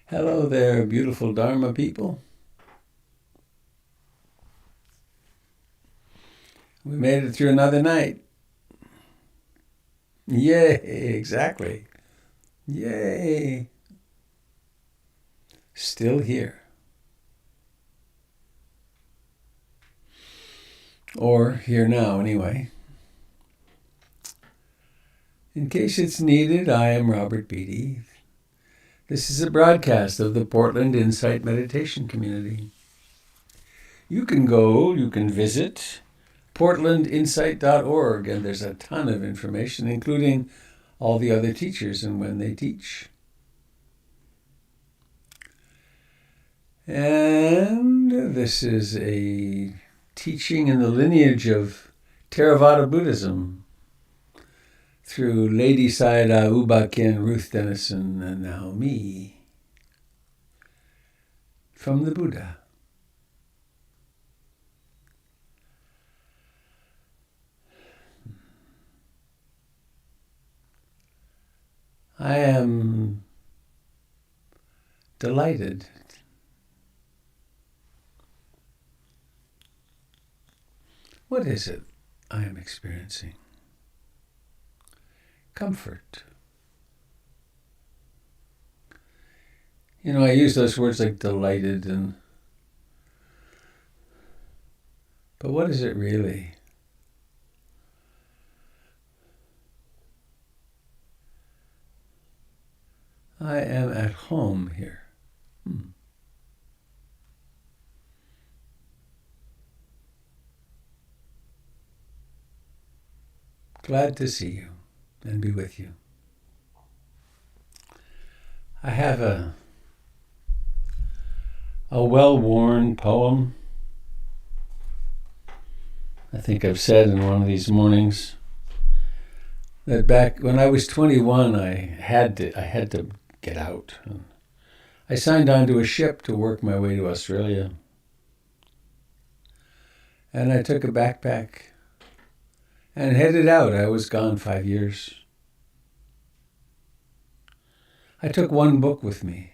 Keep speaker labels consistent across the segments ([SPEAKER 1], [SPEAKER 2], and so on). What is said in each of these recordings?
[SPEAKER 1] Hello there, beautiful Dharma people. We made it through another night. Yay, exactly. Yay. Still here. Or here now, anyway. In case it's needed, I am Robert Beatty. This is a broadcast of the Portland Insight Meditation Community. You can visit portlandinsight.org, and there's a ton of information, including all the other teachers and when they teach. And this is a teaching in the lineage of Theravada Buddhism through Lady Sayadaw U Ba Khin, Ruth Denison, and now me, from the Buddha. I am delighted What is it I am experiencing? Comfort. You know, I use those words like delighted but what is it really? I am at home here. Glad to see you and be with you. I have a well-worn poem. I think I've said in one of these mornings that back when I was 21, I had to get out. I signed on to a ship to work my way to Australia. And I took a backpack and headed out. I was gone 5 years. I took one book with me,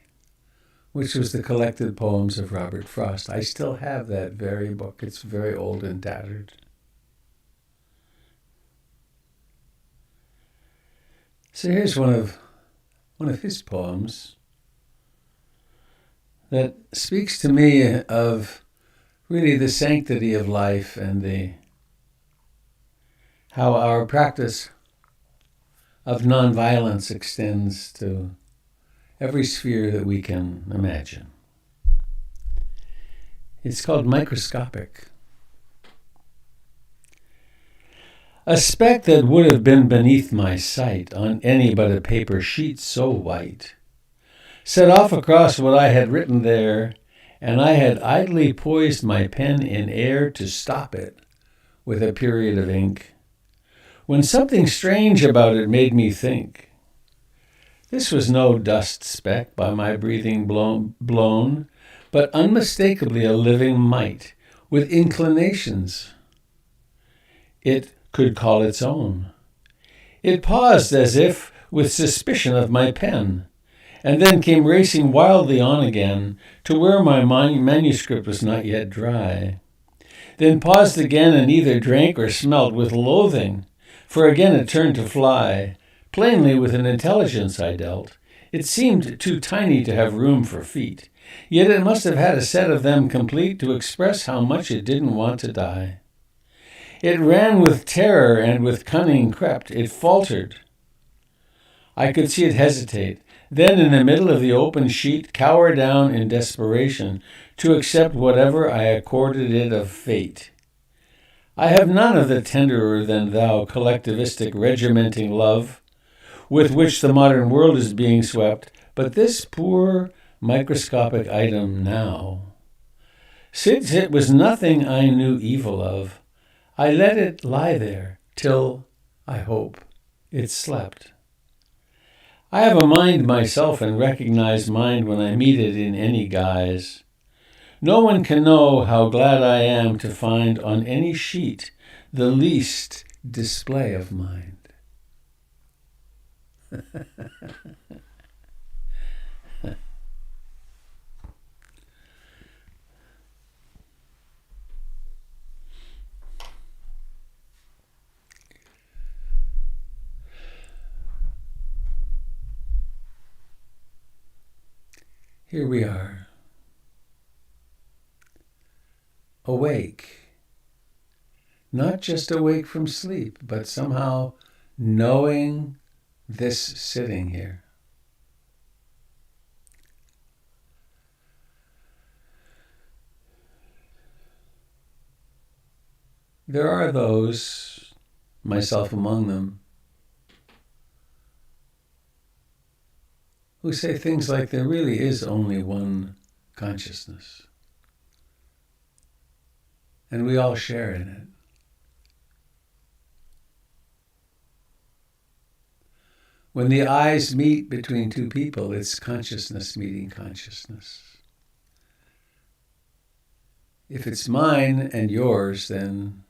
[SPEAKER 1] which was the collected poems of Robert Frost. I still have that very book. It's very old and tattered. So here's one of his poems that speaks to me of really the sanctity of life and how our practice of nonviolence extends to every sphere that we can imagine. It's called Microscopic. A speck that would have been beneath my sight on any but a paper sheet so white, set off across what I had written there, and I had idly poised my pen in air to stop it with a period of ink, when something strange about it made me think. This was no dust speck by my breathing blown, but unmistakably a living mite with inclinations it could call its own. It paused as if with suspicion of my pen, and then came racing wildly on again to where my manuscript was not yet dry. Then paused again and either drank or smelt with loathing, for again it turned to fly, plainly with an intelligence I dealt. It seemed too tiny to have room for feet, yet it must have had a set of them complete to express how much it didn't want to die. It ran with terror and with cunning crept. It faltered. I could see it hesitate, then in the middle of the open sheet cower down in desperation to accept whatever I accorded it of fate. I have none of the tenderer than thou collectivistic regimenting love with which the modern world is being swept, but this poor microscopic item now. Since it was nothing I knew evil of, I let it lie there till, I hope, it slept. I have a mind myself and recognize mind when I meet it in any guise. No one can know how glad I am to find on any sheet the least display of mind. Here we are, awake, not just awake from sleep, but somehow knowing this sitting here. There are those, myself among them, who say things like there really is only one consciousness, and we all share in it. When the eyes meet between two people, it's consciousness meeting consciousness. If it's mine and yours, then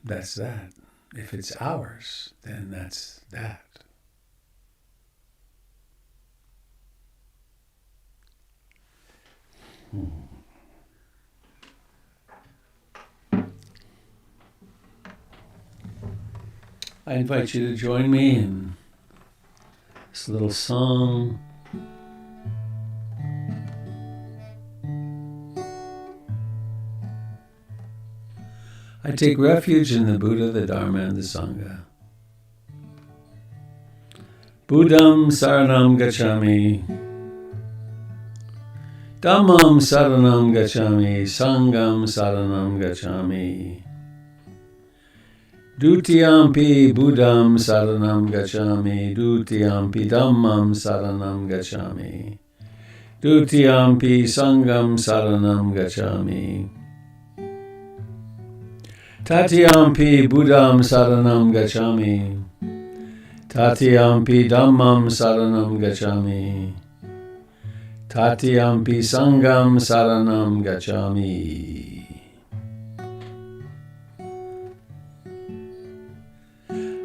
[SPEAKER 1] that's that. If it's ours, then that's that. I invite you to join me in this little song. I take refuge in the Buddha, the Dharma, and the Sangha. Buddham saranam gacchami. Dhammam saranam gacchami. Sangham saranam gacchami. Dutiyampi Buddham saranam gacchami. Dutiyampi Dhammam saranam gacchami. Dutiyampi Sangham saranam gacchami. Tatiyampi Buddham saranam gacchami. Tatiyampi Dhammam saranam gacchami. Tatiyampi Sangham saranam gacchami.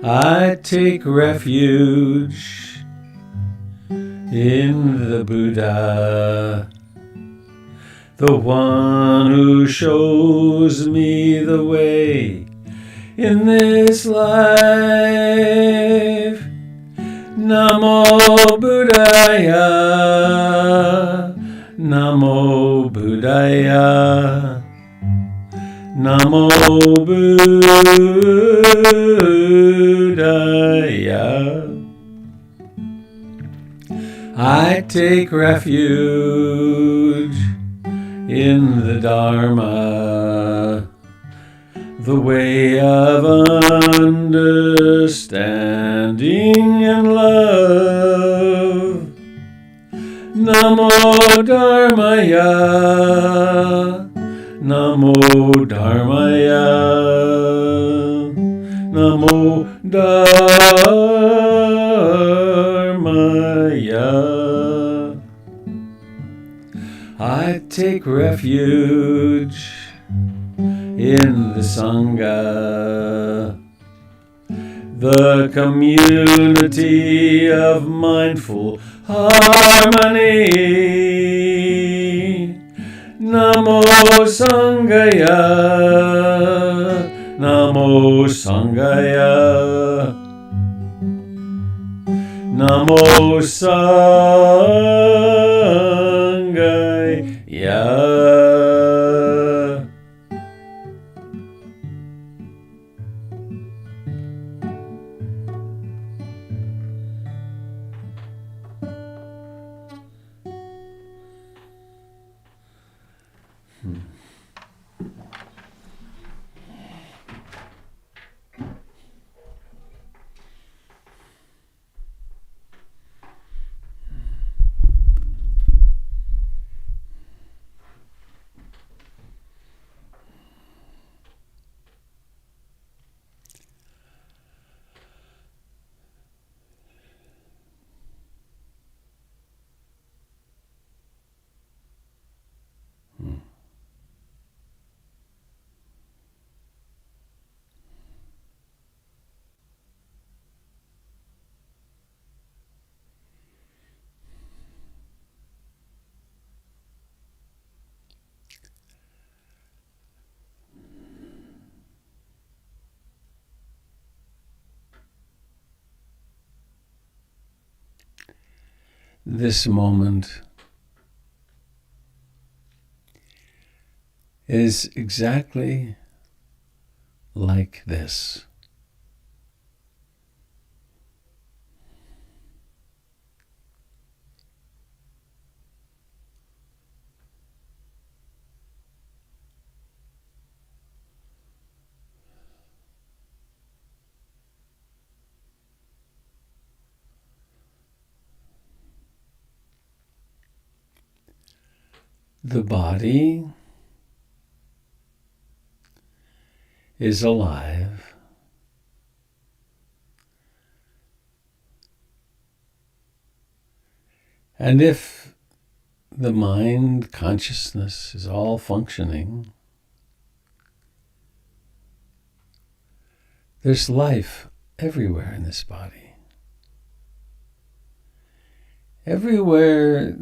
[SPEAKER 1] I take refuge in the Buddha, the one who shows me the way in this life. Namo Buddhaya, Namo Buddhaya, Namo Buddhaya. I take refuge in the Dharma, the way of understanding and love. Namo Dharmaya, Namo Dharmaya, Namo Dharmaya. I take refuge in the Sangha, the community of mindful harmony. Namo Sanghaya, Namo Sanghaya, Namo Sanghaya. this moment is exactly like this. The body is alive, and if the mind consciousness is all functioning, there's life everywhere in this body. Everywhere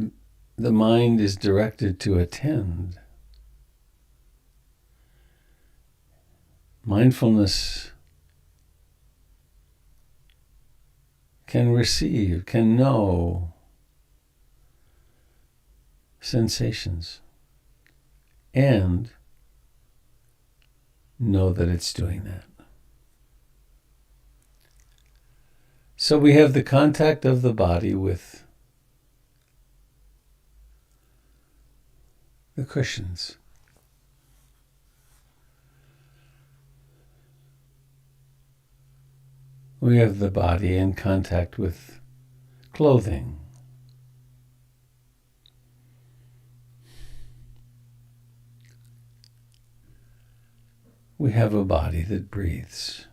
[SPEAKER 1] the mind is directed to attend, mindfulness can receive, can know sensations and know that it's doing that. So we have the contact of the body with the cushions. We have the body in contact with clothing. We have a body that breathes.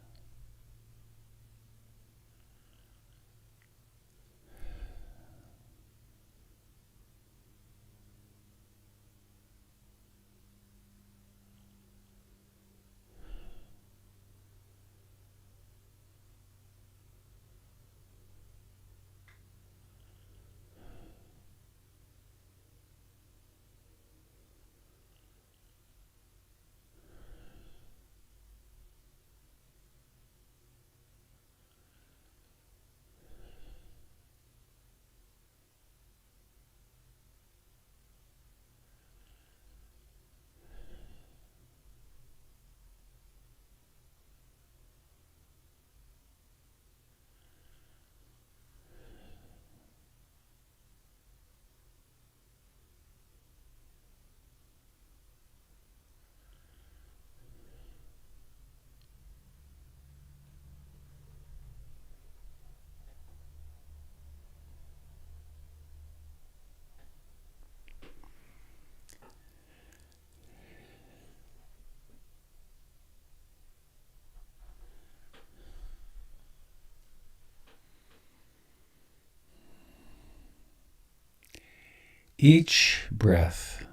[SPEAKER 1] Each breath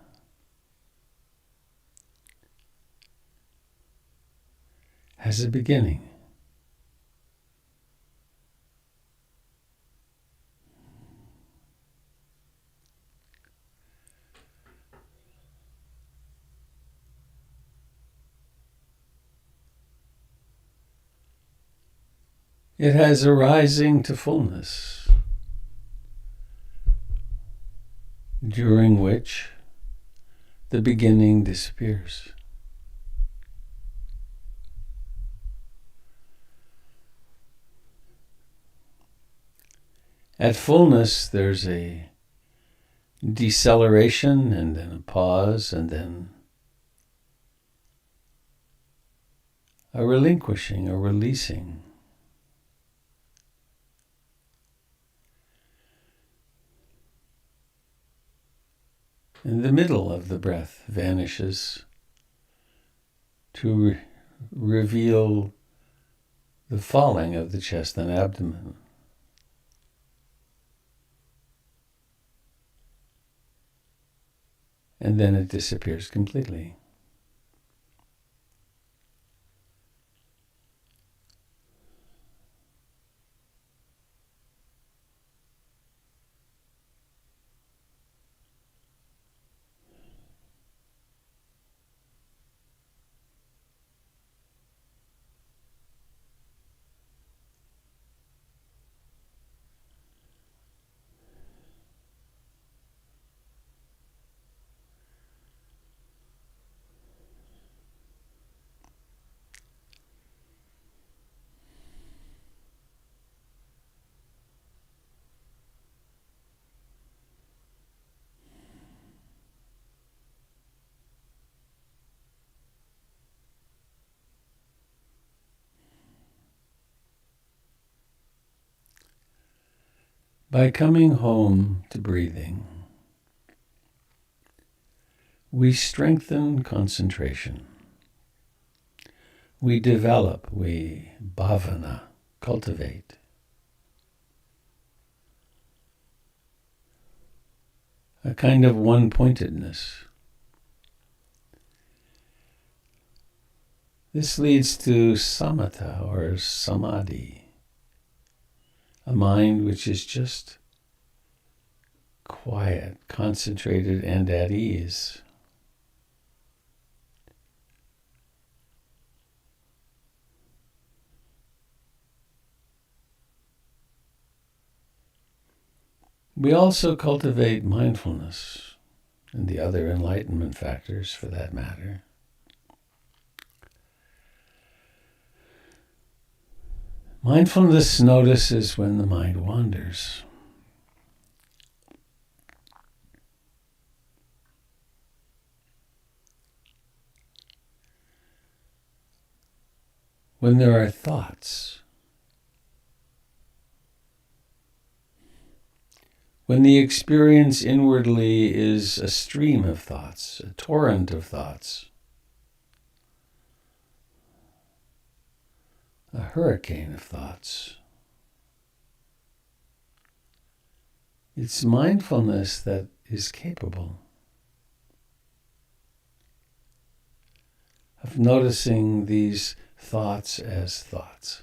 [SPEAKER 1] has a beginning. It has a rising to fullness, during which the beginning disappears. At fullness, there's a deceleration and then a pause and then a relinquishing, a releasing. And the middle of the breath vanishes to reveal the falling of the chest and abdomen. And then it disappears completely. By coming home to breathing, we strengthen concentration. We develop, we bhavana, cultivate. A kind of one-pointedness. This leads to samatha or samadhi, a mind which is just quiet, concentrated, and at ease. We also cultivate mindfulness and the other enlightenment factors for that matter. Mindfulness notices when the mind wanders. When there are thoughts. When the experience inwardly is a stream of thoughts, a torrent of thoughts, a hurricane of thoughts. It's mindfulness that is capable of noticing these thoughts as thoughts.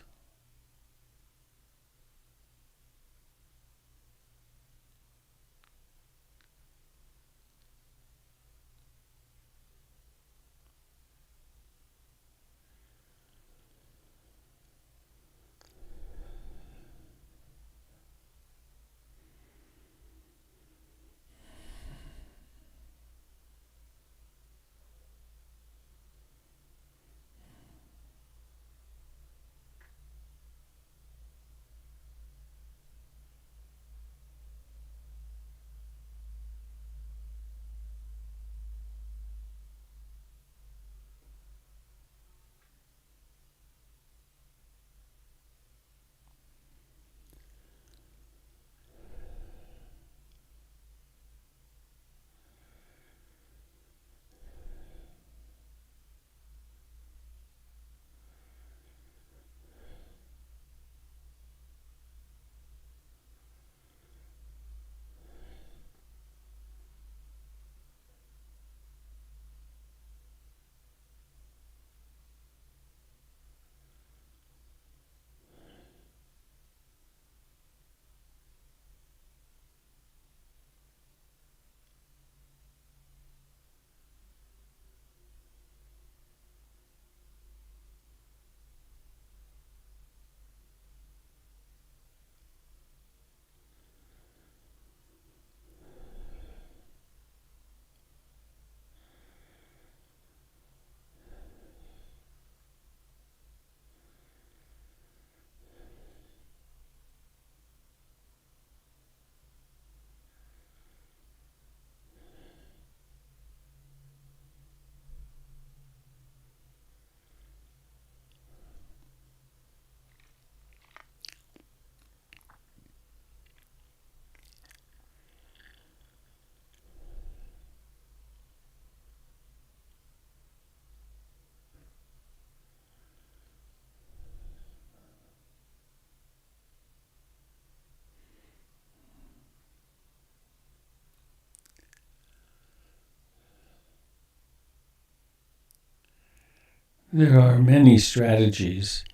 [SPEAKER 1] There are many strategies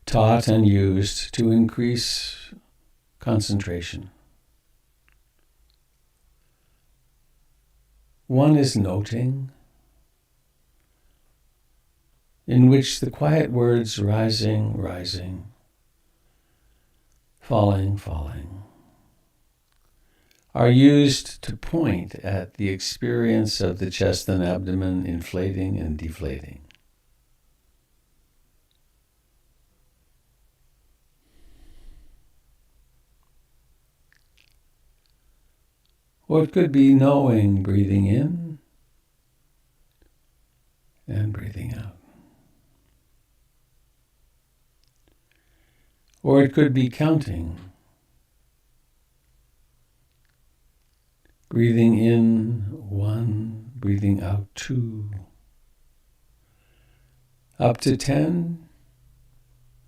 [SPEAKER 1] taught and used to increase concentration. One is noting, in which the quiet words rising, rising, falling, falling, are used to point at the experience of the chest and abdomen inflating and deflating. Or it could be knowing, breathing in and breathing out. Or it could be counting. Breathing in 1, breathing out 2. Up to 10,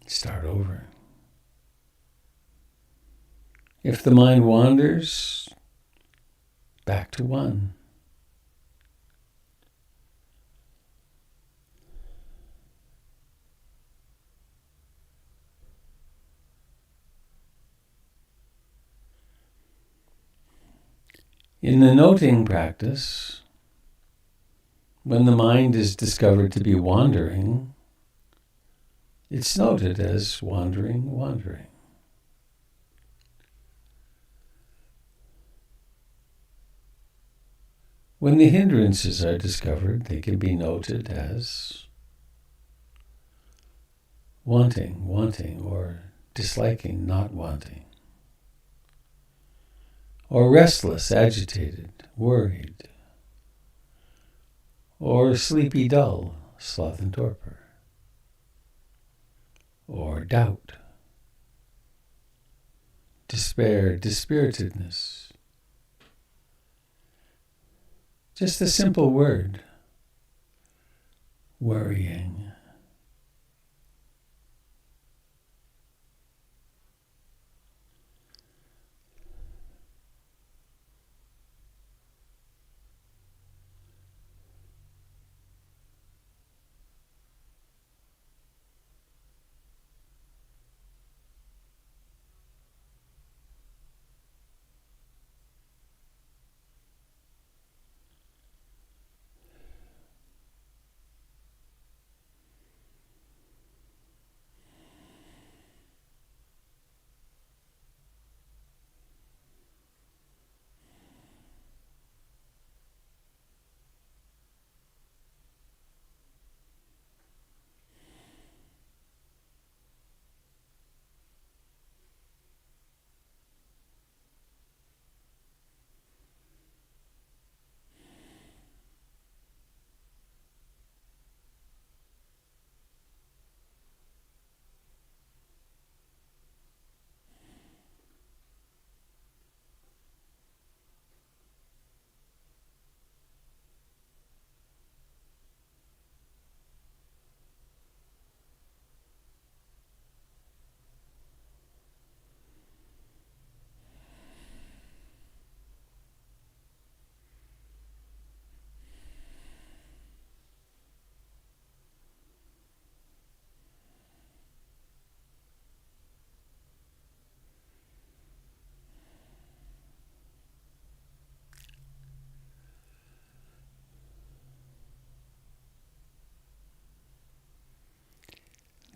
[SPEAKER 1] start over. If the mind wanders, back to 1. In the noting practice, when the mind is discovered to be wandering, it's noted as wandering, wandering. When the hindrances are discovered, they can be noted as wanting, wanting, or disliking, not wanting. Or restless, agitated, worried. Or sleepy, dull, sloth and torpor. Or doubt, despair, dispiritedness. Just a simple word, worrying.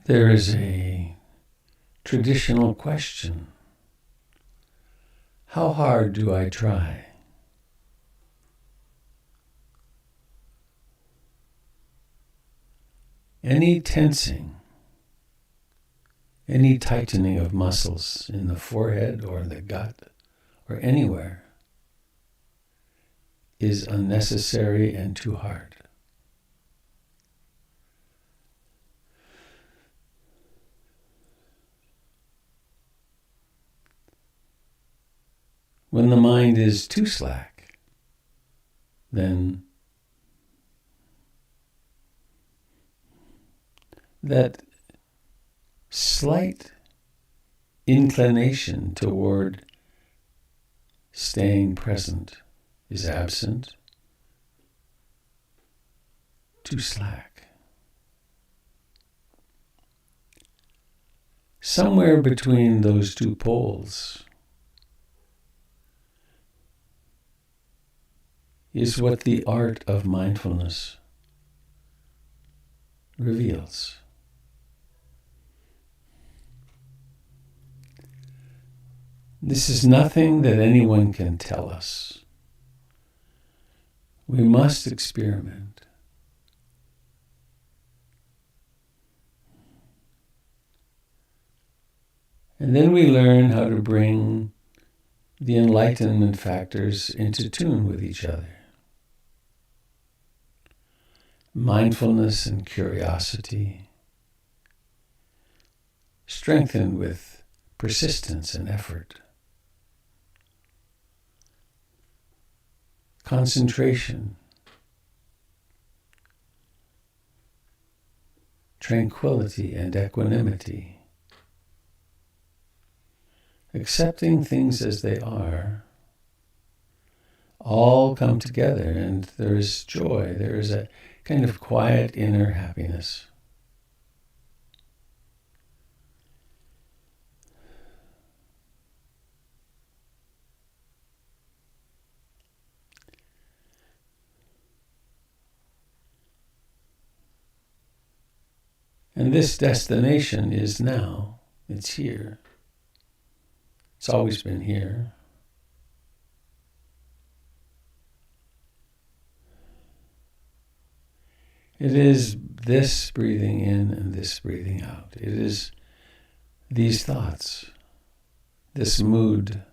[SPEAKER 1] There is a traditional question. How hard do I try? Any tensing, any tightening of muscles in the forehead or the gut or anywhere is unnecessary and too hard. When the mind is too slack, then that slight inclination toward staying present is absent, too slack. Somewhere between those two poles is what the art of mindfulness reveals. This is nothing that anyone can tell us. We must experiment. And then we learn how to bring the enlightenment factors into tune with each other. Mindfulness and curiosity, strengthened with persistence and effort. Concentration, tranquility and equanimity, accepting things as they are, all come together, and there is joy, there is a kind of quiet inner happiness. And this destination is now. It's here. It's always been here. It is this breathing in and this breathing out. It is these thoughts, this mood.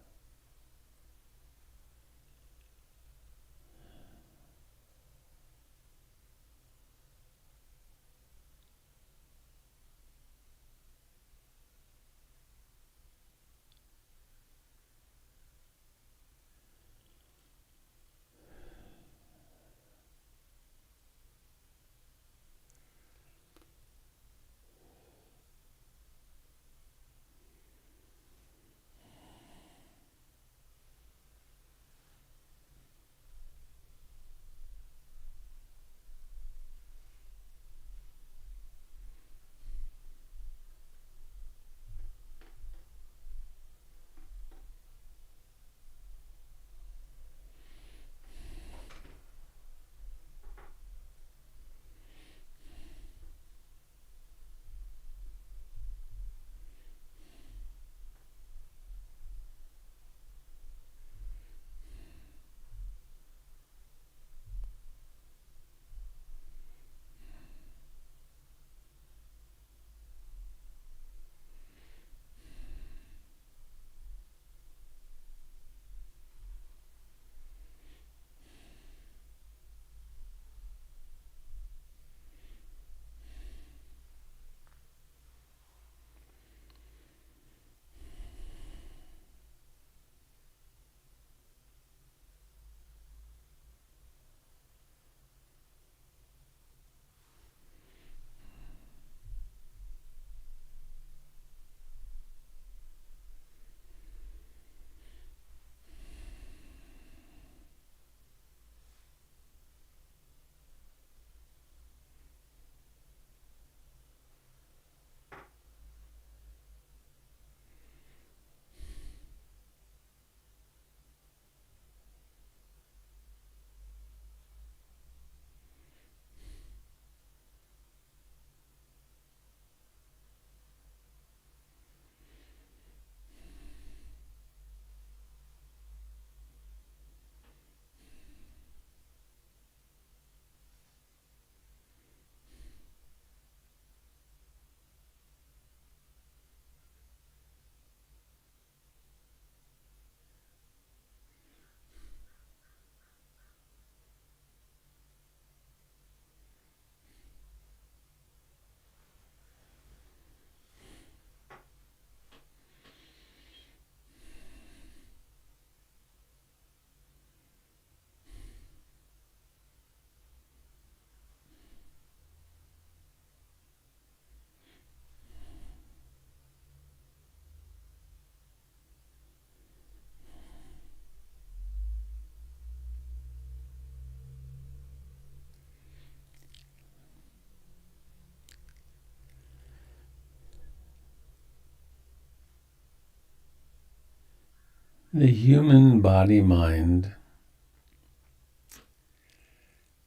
[SPEAKER 1] The human body-mind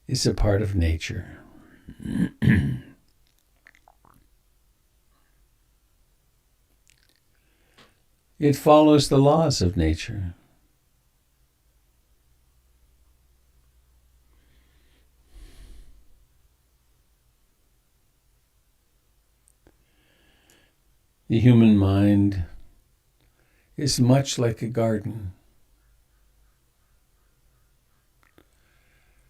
[SPEAKER 1] is a part of nature. It follows the laws of nature. The human mind is much like a garden.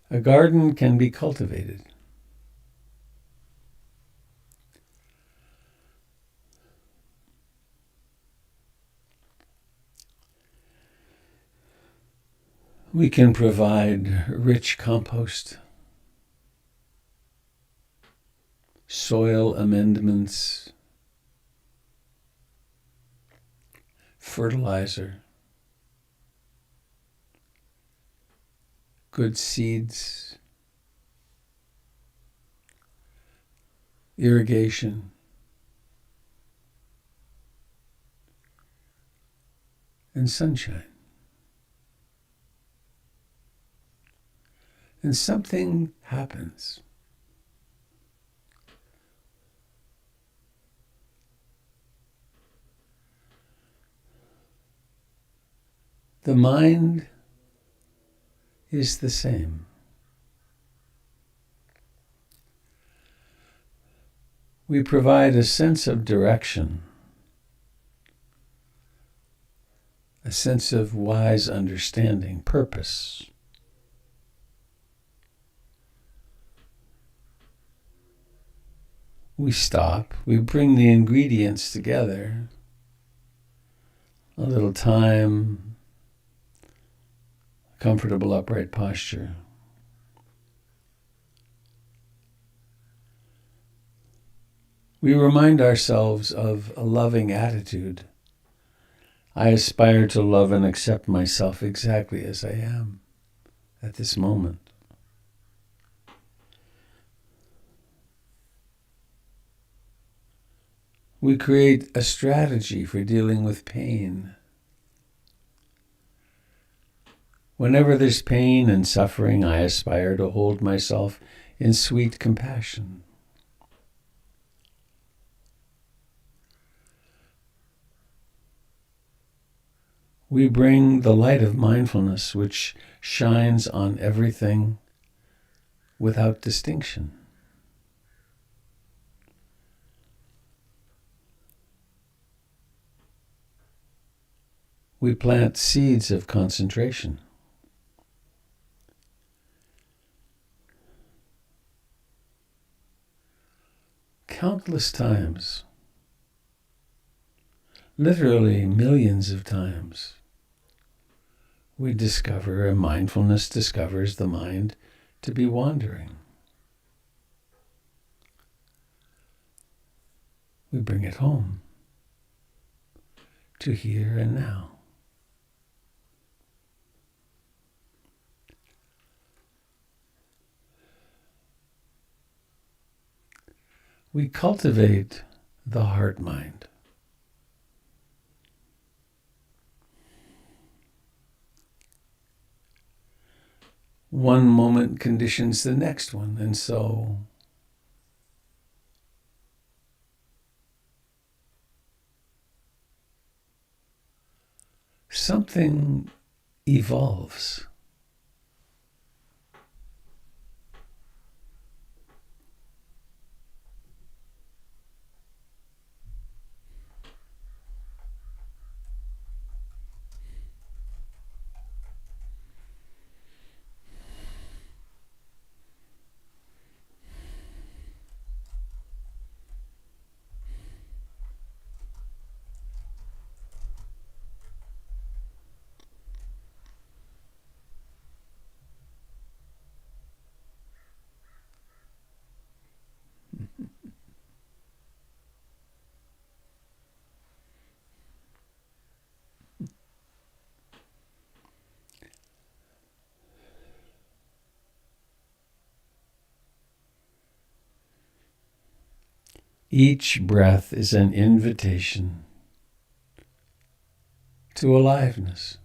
[SPEAKER 1] A garden can be cultivated. We can provide rich compost, soil amendments, fertilizer, good seeds, irrigation, and sunshine. And something happens. The mind is the same. We provide a sense of direction, a sense of wise understanding, purpose. We stop, we bring the ingredients together, a little time, comfortable upright posture. We remind ourselves of a loving attitude. I aspire to love and accept myself exactly as I am at this moment. We create a strategy for dealing with pain. Whenever there's pain and suffering, I aspire to hold myself in sweet compassion. We bring the light of mindfulness, which shines on everything without distinction. We plant seeds of concentration. Countless times, literally millions of times, we discover, and mindfulness discovers the mind to be wandering. We bring it home to here and now. We cultivate the heart-mind. One moment conditions the next one, and so something evolves. Each breath is an invitation to aliveness.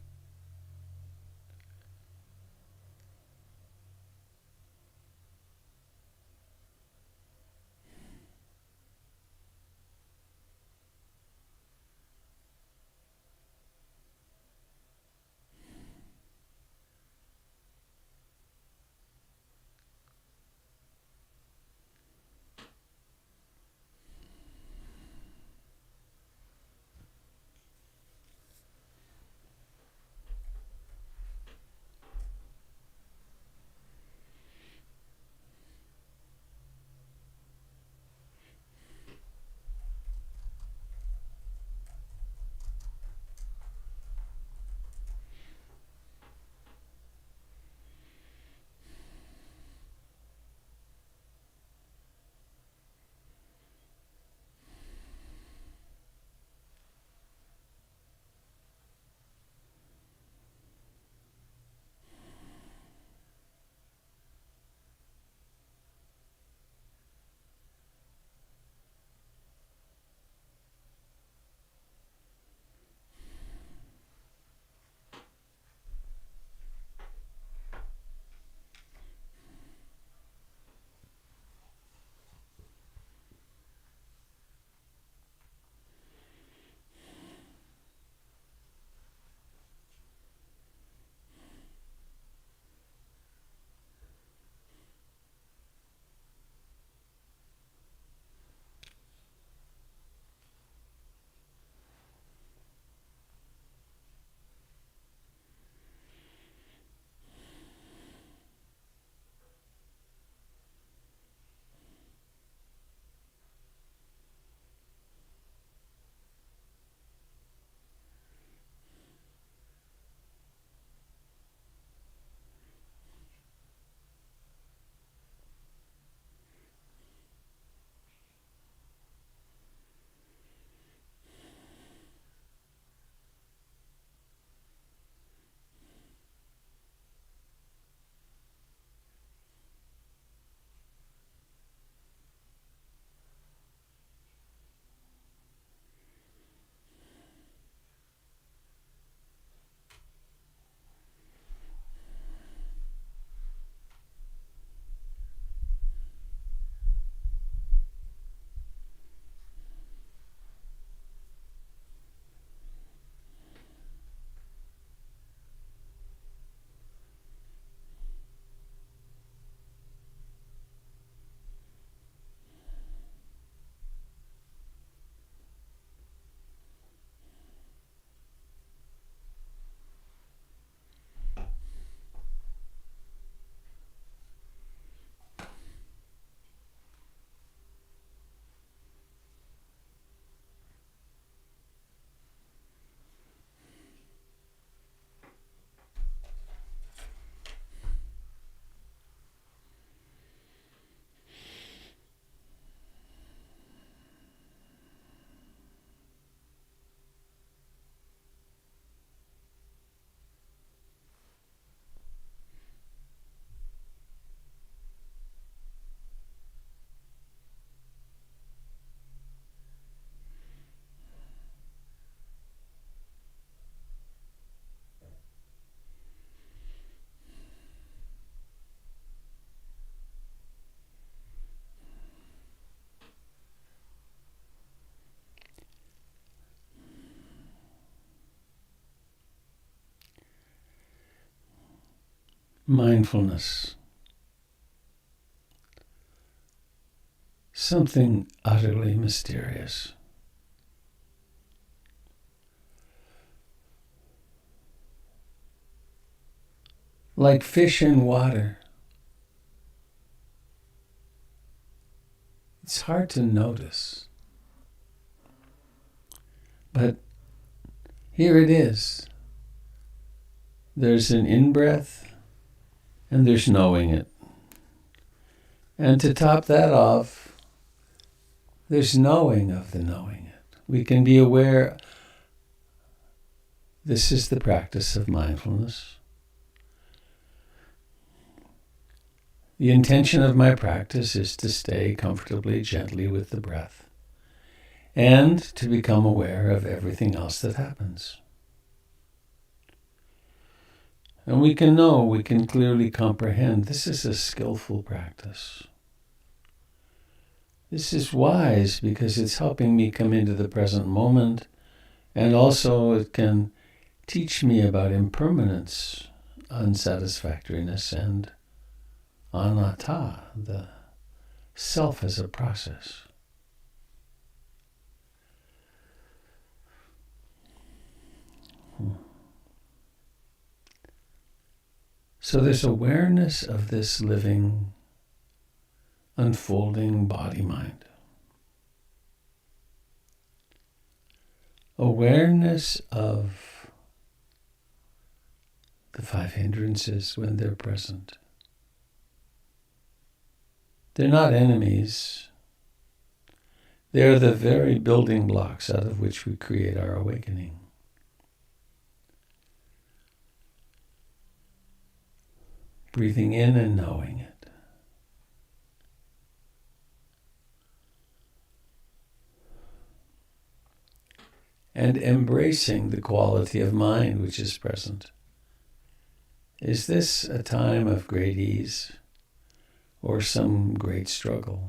[SPEAKER 1] mindfulness, something utterly mysterious. Like fish in water. It's hard to notice. But here it is. There's an in-breath and there's knowing it. And to top that off, there's knowing of the knowing it. We can be aware. This is the practice of mindfulness. The intention of my practice is to stay comfortably, gently with the breath and to become aware of everything else that happens. And we can clearly comprehend this is a skillful practice. This is wise because it's helping me come into the present moment, and also it can teach me about impermanence, unsatisfactoriness, and anatta, the self as a process. So there's awareness of this living, unfolding body-mind. Awareness of the 5 hindrances when they're present. They're not enemies. They're the very building blocks out of which we create our awakening. Breathing in and knowing it. And embracing the quality of mind which is present. Is this a time of great ease or some great struggle?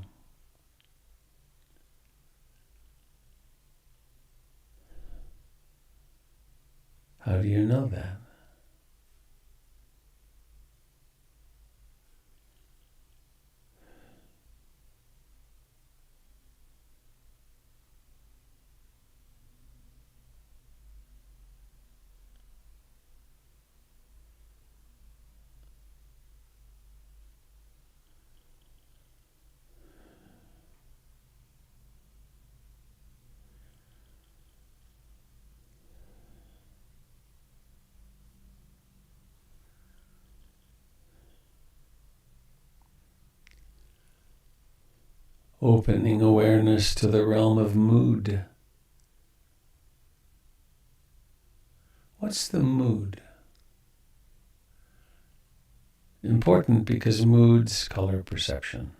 [SPEAKER 1] How do you know that? Opening awareness to the realm of mood. What's the mood? Important because moods color perception.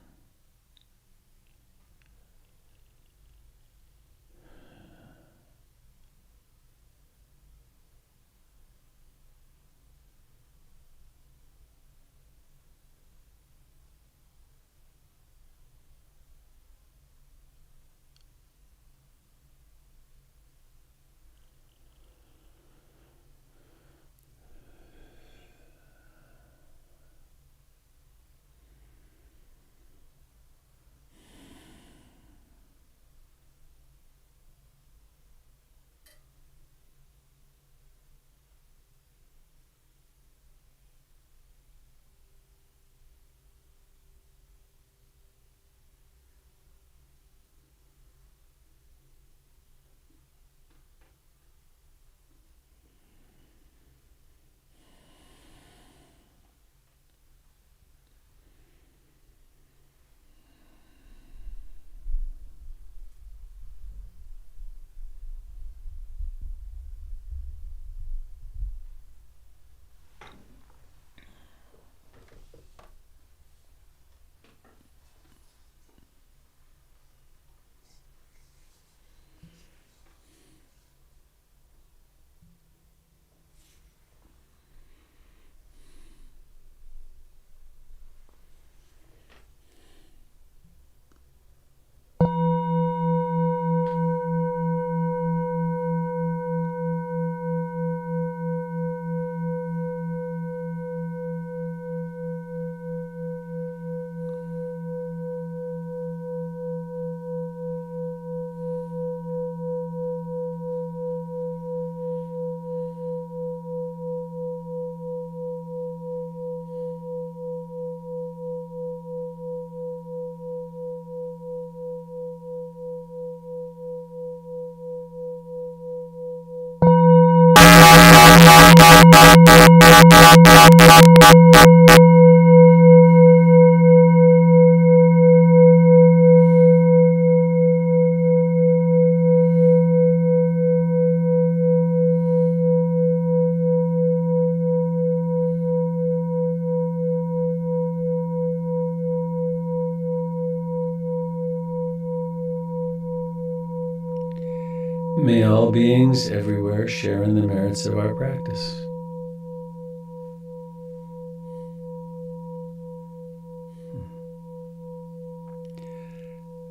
[SPEAKER 1] May all beings everywhere share in the merits of our practice.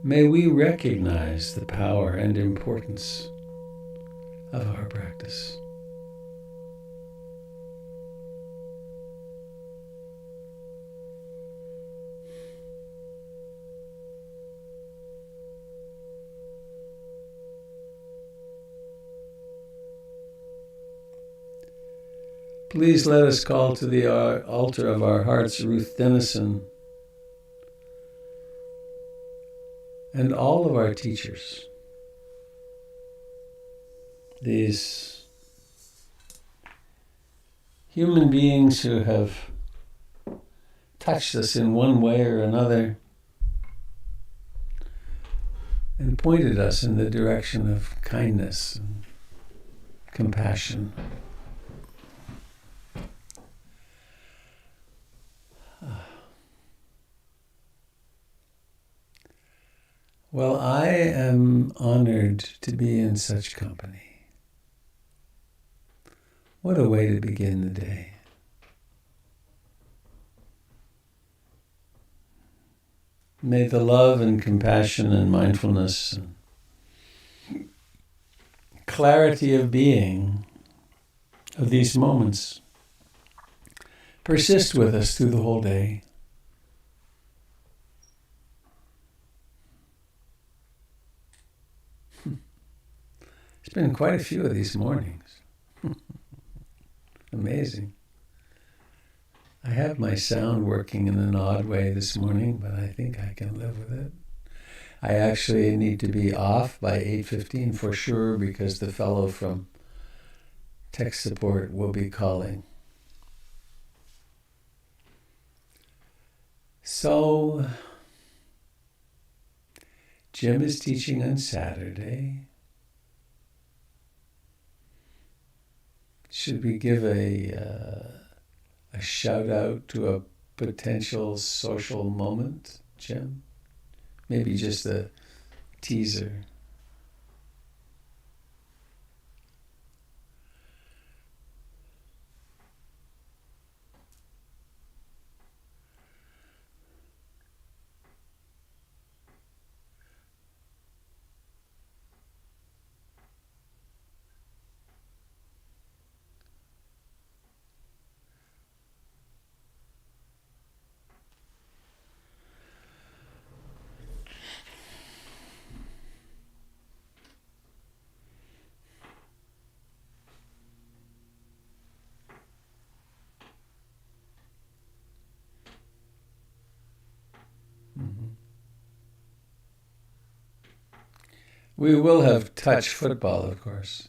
[SPEAKER 1] May we recognize the power and importance of our practice. Please let us call to the altar of our hearts Ruth Dennison and all of our teachers, these human beings who have touched us in one way or another and pointed us in the direction of kindness and compassion. Well, I am honored to be in such company. What a way to begin the day. May the love and compassion and mindfulness and clarity of being of these moments persist with us through the whole day. It's been quite a few of these mornings. Amazing. I have my sound working in an odd way this morning, but I think I can live with it. I actually need to be off by 8:15 for sure because the fellow from tech support will be calling. So, Jim is teaching on Saturday. Should we give a shout out to a potential social moment, Jim? Maybe just a teaser. We will have touch football, of course.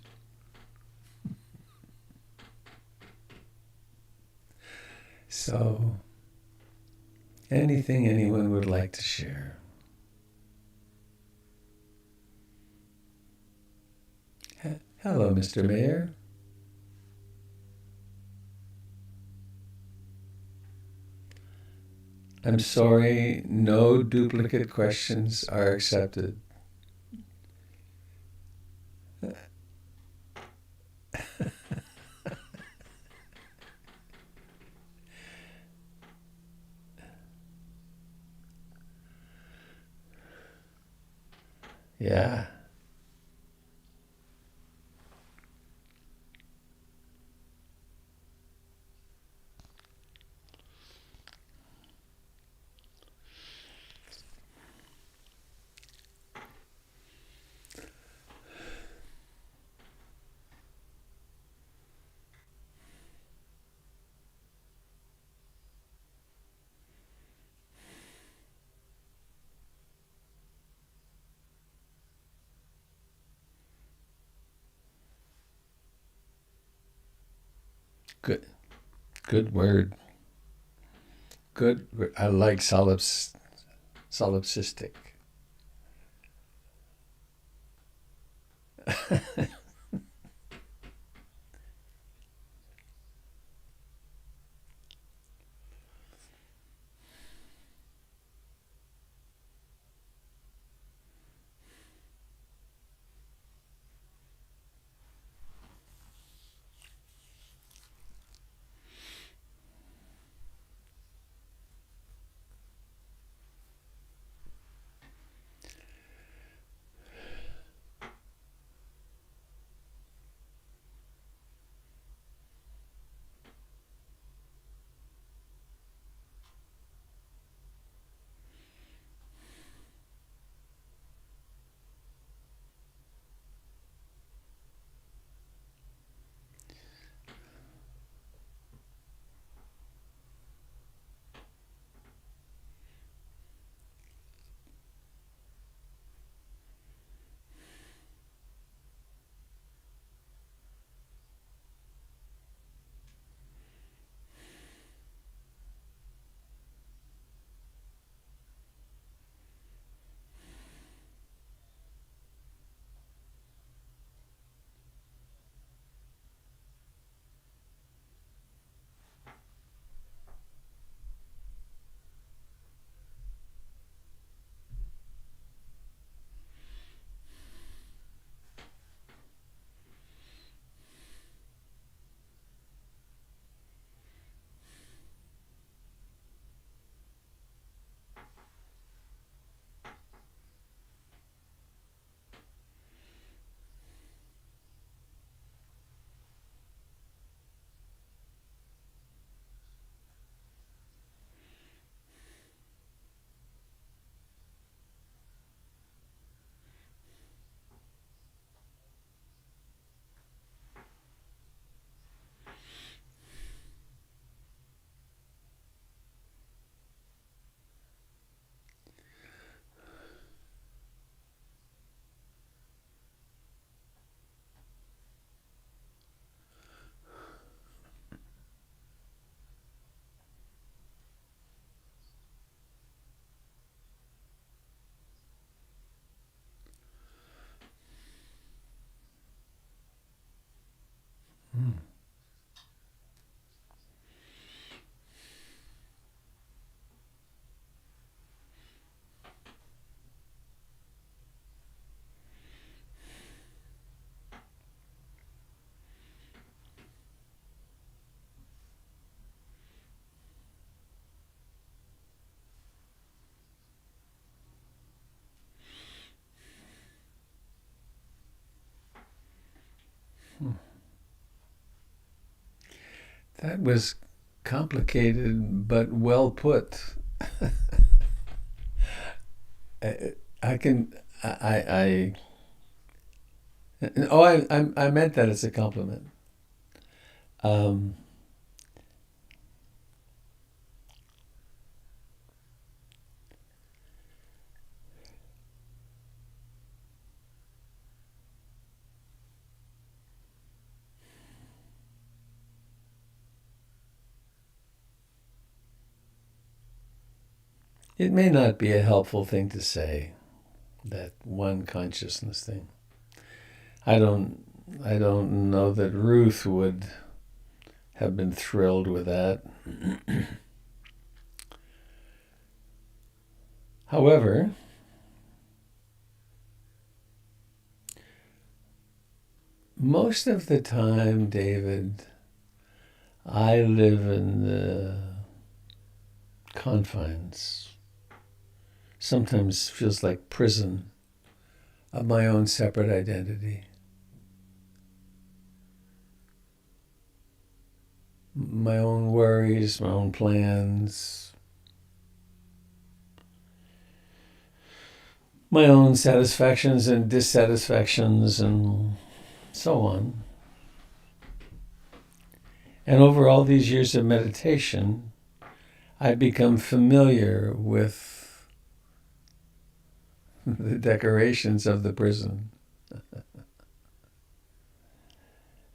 [SPEAKER 1] So, anything anyone would like to share. Hello, Mr. Mayor. I'm sorry, no duplicate questions are accepted. Yeah. Good. Good word. Good. I like solipsistic. That was complicated but well put. I can I oh I meant that as a compliment. Um, it may not be a helpful thing to say, that one consciousness thing. I don't know that Ruth would have been thrilled with that. However, most of the time, David, I live in the confines, sometimes feels like prison, of my own separate identity. My own worries, my own plans, my own satisfactions and dissatisfactions and so on. And over all these years of meditation, I've become familiar with the decorations of the prison.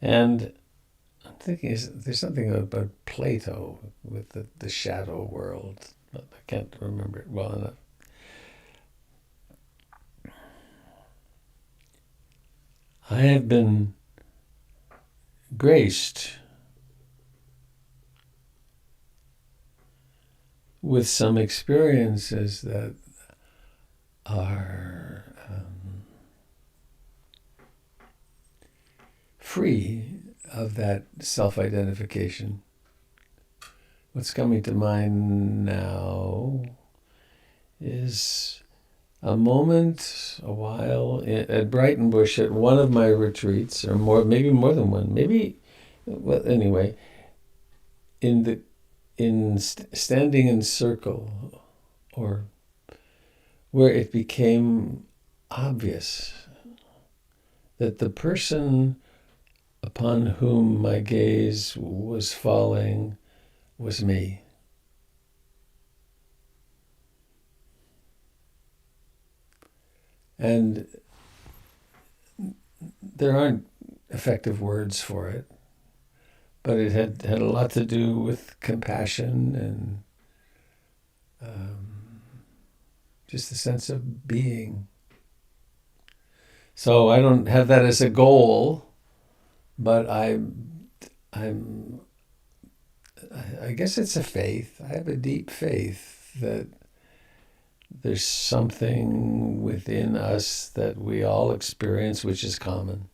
[SPEAKER 1] And I'm thinking, there's something about Plato with the shadow world. I can't remember it well enough. I have been graced with some experiences that are free of that self-identification. What's coming to mind now is a moment, a while, at Brighton Bush at one of my retreats, or more, maybe more than one, well, anyway, standing in circle, or where it became obvious that the person upon whom my gaze was falling was me. And there aren't effective words for it, but it had a lot to do with compassion and just the sense of being. So I don't have that as a goal, but I guess it's a faith. I have a deep faith that there's something within us that we all experience, which is common.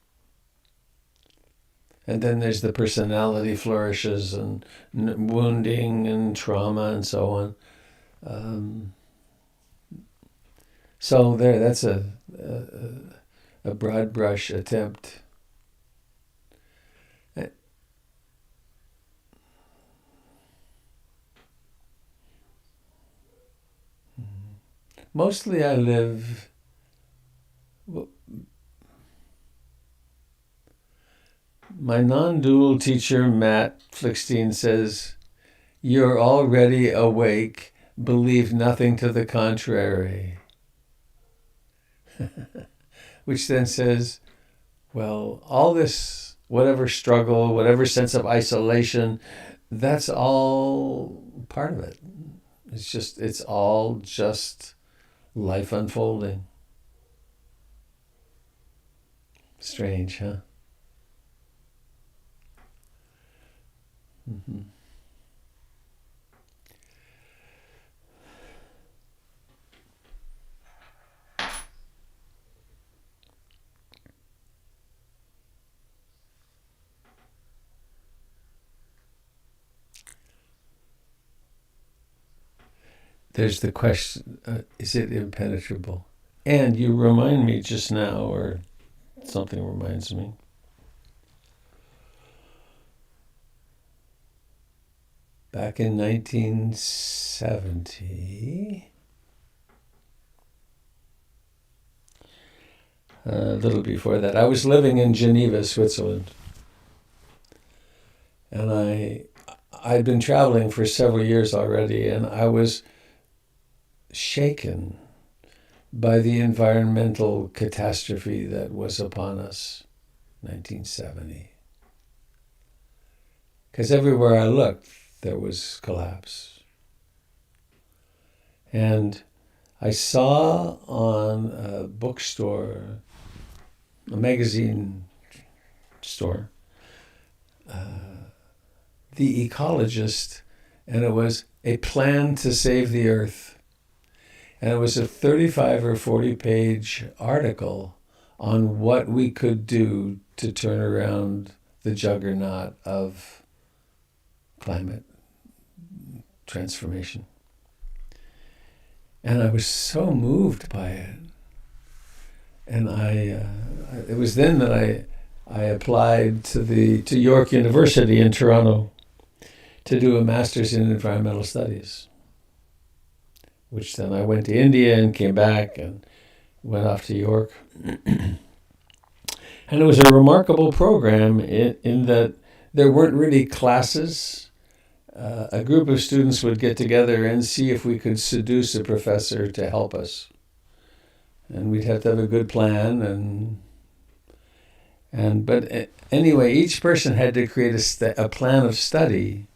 [SPEAKER 1] And then there's the personality flourishes and wounding and trauma and so on. So that's a broad brush attempt. Mostly I live, my non-dual teacher, Matt Flickstein, says, "You're already awake, believe nothing to the contrary." Which then says, well, all this, whatever struggle, whatever sense of isolation, that's all part of it. It's all just life unfolding. Strange, huh? Mm-hmm. There's the question, is it impenetrable? And you remind me just now, or something reminds me, back in 1970, a little before that, I was living in Geneva, Switzerland. And I'd been traveling for several years already, and I was shaken by the environmental catastrophe that was upon us, 1970. Because everywhere I looked, there was collapse. And I saw on a bookstore, a magazine store, The Ecologist, and it was a plan to save the earth. And it was a 35 or 40 page article on what we could do to turn around the juggernaut of climate transformation. And I was so moved by it. And it was then that I applied to York University in Toronto to do a master's in environmental studies, which then I went to India and came back and went off to York. And it was a remarkable program in that there weren't really classes. A group of students would get together and see if we could seduce a professor to help us. And we'd have to have a good plan. But anyway, each person had to create a plan of study.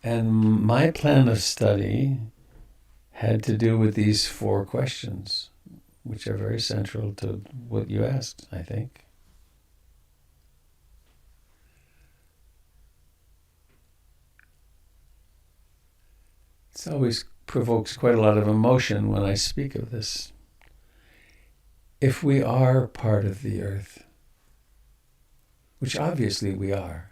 [SPEAKER 1] And my plan of study had to do with these 4 questions, which are very central to what you asked, I think. It always provokes quite a lot of emotion when I speak of this. If we are part of the earth, which obviously we are,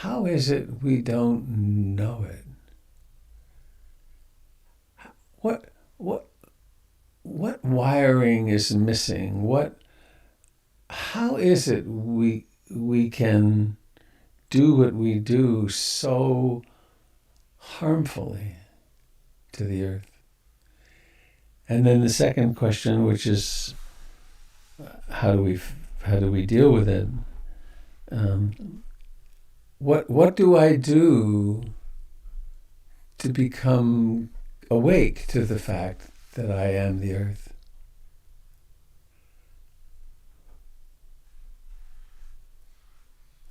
[SPEAKER 1] how is it we don't know it? What wiring is missing? How is it we can do what we do so harmfully to the earth? And then the second question, which is how do we deal with it? What do I do to become awake to the fact that I am the earth?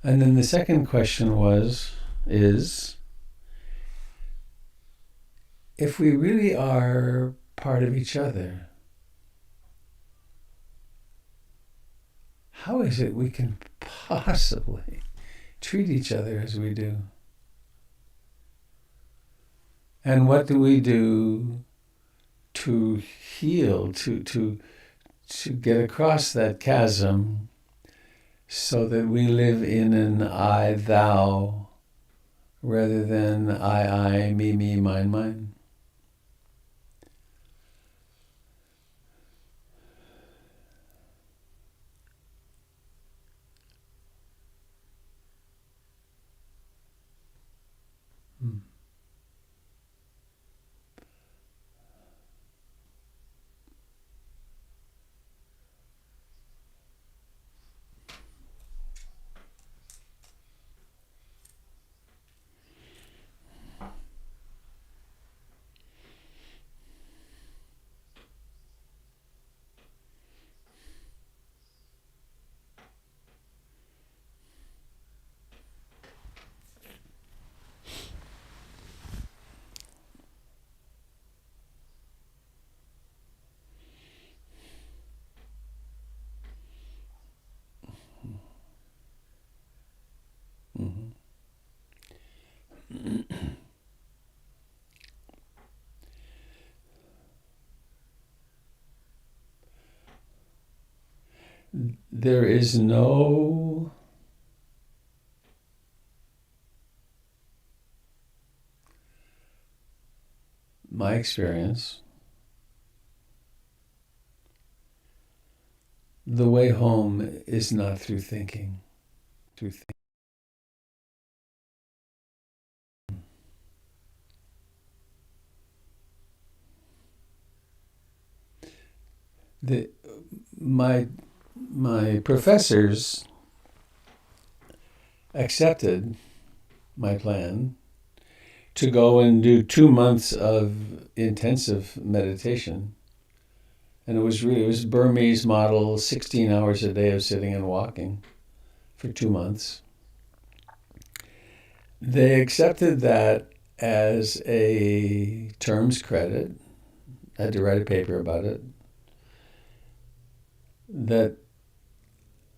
[SPEAKER 1] And then the second question is, if we really are part of each other, how is it we can possibly treat each other as we do? And what do we do to heal, to get across that chasm so that we live in an I, thou, rather than I, me, mine? There is no my experience, the way home is not through thinking. to think. The, my professors accepted my plan to go and do 2 months of intensive meditation. And it was Burmese model, 16 hours a day of sitting and walking for 2 months. They accepted that as a terms credit. I had to write a paper about it. That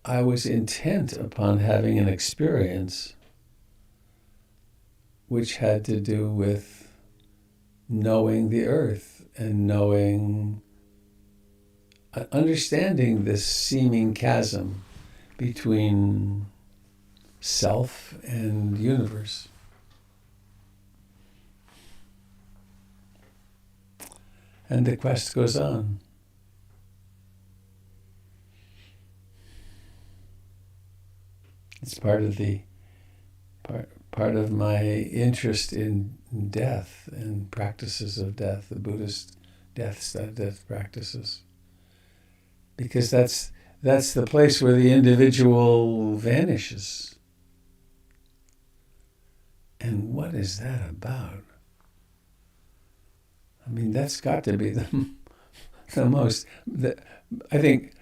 [SPEAKER 1] I was intent upon having an experience which had to do with knowing the earth and understanding this seeming chasm between self and universe. And the quest goes on. It's part of my interest in death and practices of death, the Buddhist death practices, because that's the place where the individual vanishes. And what is that about? I mean, that's got to be the most. I think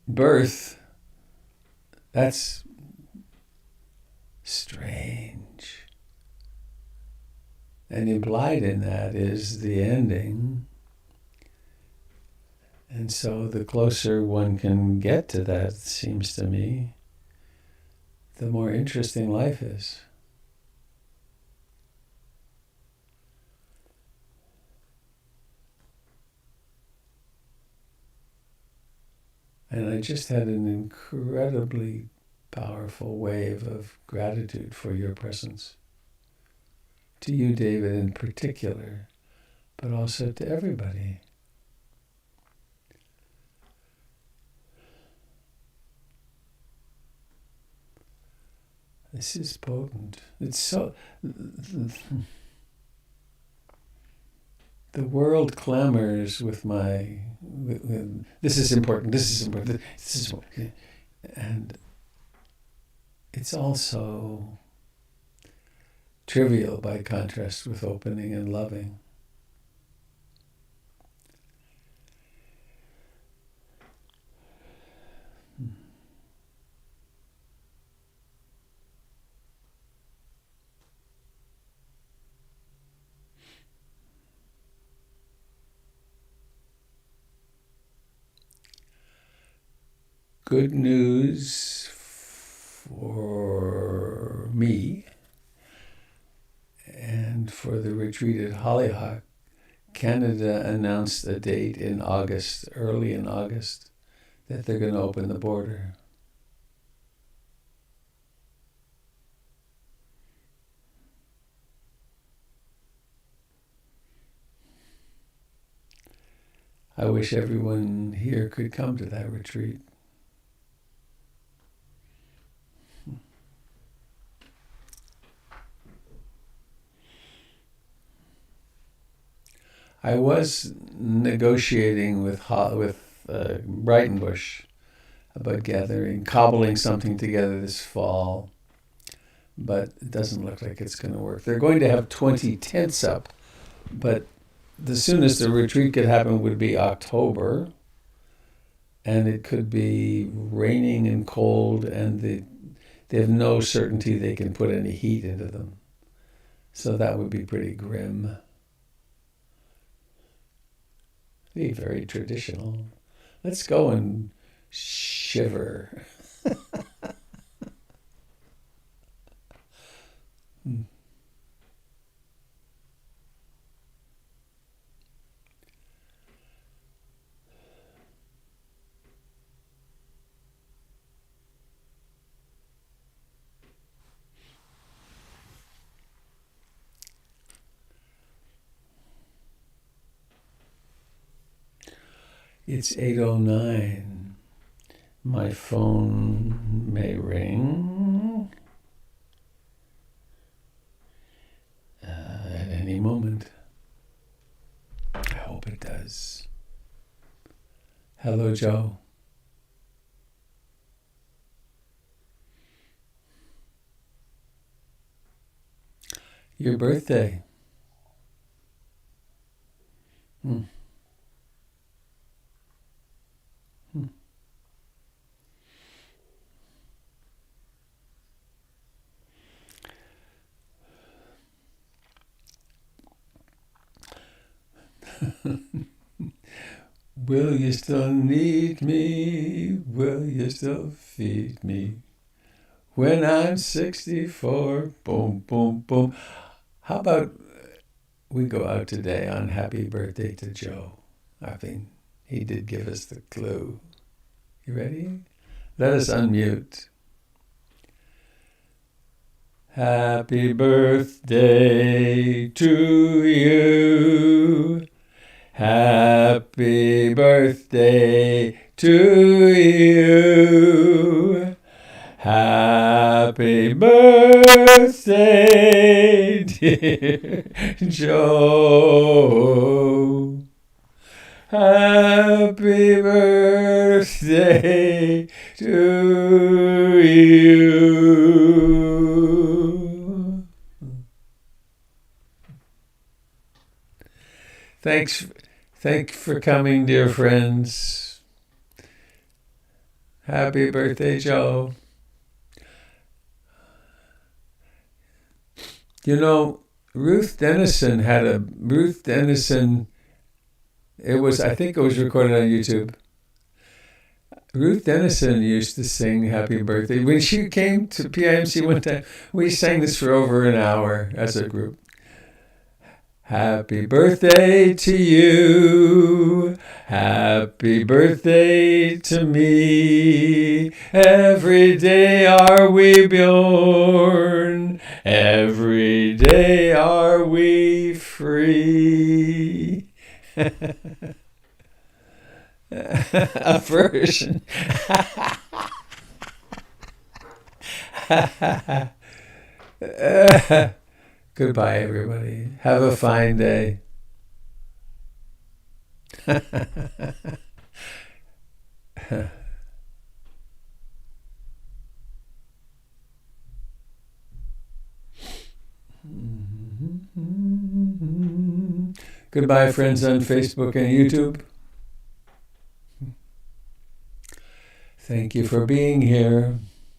[SPEAKER 1] birth. That's strange. And implied in that is the ending. And so the closer one can get to that, it seems to me, the more interesting life is. And I just had an incredibly powerful wave of gratitude for your presence. To you, David, in particular, but also to everybody. This is potent. It's so... The world clamors with my... this is important, this is important, this is important. And it's also trivial by contrast with opening and loving. Good news for me and for the retreat at Hollyhock. Canada announced a date in August, early in August, that they're going to open the border. I wish everyone here could come to that retreat. I was negotiating with Breitenbush about cobbling something together this fall, but it doesn't look like it's going to work. They're going to have 20 tents up, but the soonest the retreat could happen would be October, and it could be raining and cold, and they have no certainty they can put any heat into them. So that would be pretty grim. Be very traditional. Let's go and shiver. It's 8:09. My phone may ring. moment. I hope it does. Hello, Joe. Your birthday. Will you still need me? Will you still feed me? When I'm 64, boom, boom, boom. How about we go out today on happy birthday to Joe? I mean, he did give us the clue. You ready? Let us unmute. Happy birthday to you. Happy birthday to you. Happy birthday, dear Joe. Happy birthday to you. Thanks for coming, dear friends. Happy birthday, Joe. You know, Ruth Dennison, I think it was recorded on YouTube. Ruth Dennison used to sing Happy Birthday. When she came to PIMC one time, we sang this for over an hour as a group. Happy birthday to you. Happy birthday to me. Every day are we born. Every day are we free. A version. Goodbye, everybody. Have a fine day. Goodbye, friends on Facebook and YouTube. Thank you for being here.